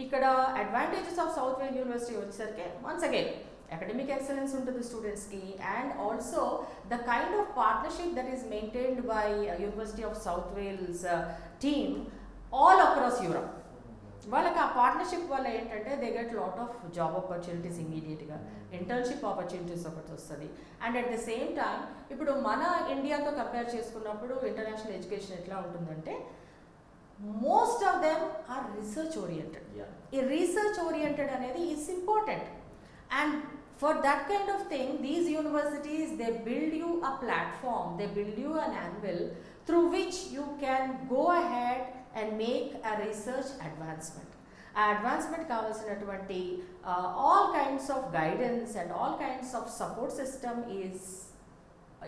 ఇక్కడ advantages of South Wales university వచ్చేసరికి once again academic excellence ఉంటుంది స్టూడెంట్స్కి, and also the kind of partnership that is maintained by university of South Wales team all across Europe. వాళ్ళకి ఆ partnership వల్ల ఏంటంటే they get lot of job opportunities ఇమీడియట్గా, internship opportunities ఒకటి వస్తుంది. And at the same time ఇప్పుడు మన ఇండియాతో కంపేర్ చేసుకున్నప్పుడు ఇంటర్నేషనల్ ఎడ్యుకేషన్ ఎట్లా ఉంటుందంటే most of them are research oriented. ఈ రీసెర్చ్ ఓరియంటెడ్ అనేది is important, and for that kind of thing these universities, they build you a platform, they build you an anvil through which you can go ahead and make a research advancement. ఆ advancement కావాల్సినటువంటి all kinds of guidance and all kinds of support system is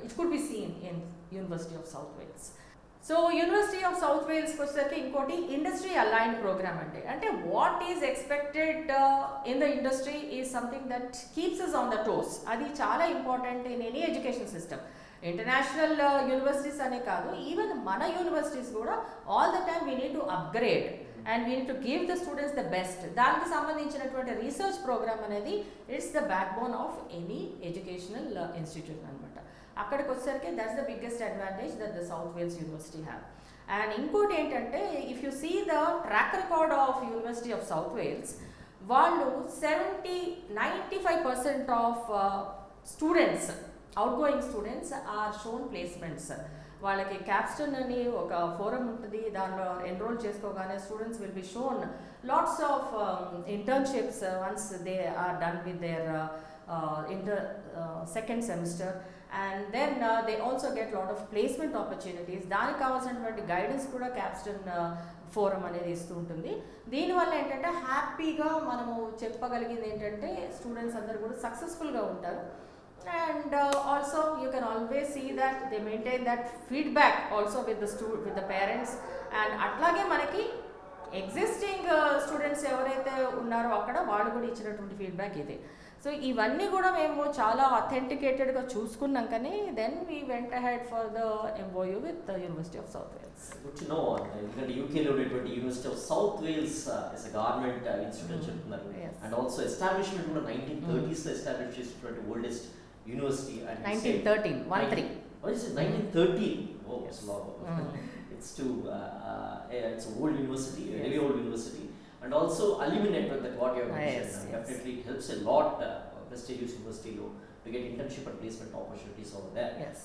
it could be seen in University of South Wales. So University of South వేల్స్కి వచ్చేసరికి ఇంకోటి industry aligned programme అంటే what is expected in the industry is something that keeps us on the toes. అది చాలా important in any education system. International universities అనే కాదు, even మన universities కూడా all the time we need to upgrade and we need to give the students the best. దానికి సంబంధించినటువంటి research program అనేది it's the backbone of any educational institute అనమాట. అక్కడికి వచ్చేసరికి that's the biggest advantage that the South Wales university have. And ఇంకోటి ఏంటంటే if you see the track record of university of South Wales, వాళ్ళు 95% of students, outgoing students are shown placements. వాళ్ళకి capstone అని ఒక forum ఉంటుంది, దానిలో enrol చేసుకోగానే students will be shown lots of internships once they are done with their second semester, and then they also get lot of placement opportunities. దానికి కావాల్సినటువంటి guidance కూడా Capston forum అనేది ఇస్తూ ఉంటుంది. దీనివల్ల ఏంటంటే హ్యాపీగా మనము చెప్పగలిగింది ఏంటంటే స్టూడెంట్స్ అందరూ కూడా సక్సెస్ఫుల్గా ఉంటారు. And also you can always see that they maintain that feedback also with the parents. And అట్లాగే మనకి ఎగ్జిస్టింగ్ స్టూడెంట్స్ ఎవరైతే ఉన్నారో అక్కడ వాళ్ళు కూడా ఇచ్చినటువంటి ఫీడ్బ్యాక్ ఇదే. సో ఇవన్నీ కూడా మేము చాలా అథెంటికేటెడ్గా చూసుకున్నాకనే then we went ahead for the MOU with the University of South Wales. Good to know. ఎందుకంటే యూకేలో ఉండేటువంటి University of South Wales is a government institute అని చెప్తున్నారు. అండ్ ఆల్సో ఎస్టాబ్లిష్మెంట్ కూడా 1930s లో ఎస్టాబ్లిష్ చేసినటువంటి oldest university. 1913. What is it? 1913. Oh, it's long. It's too. It's an old university, a very old university. And also alumni network that what you have mentioned definitely helps a lot prestigious university to get internship and placement opportunities over there. Yes.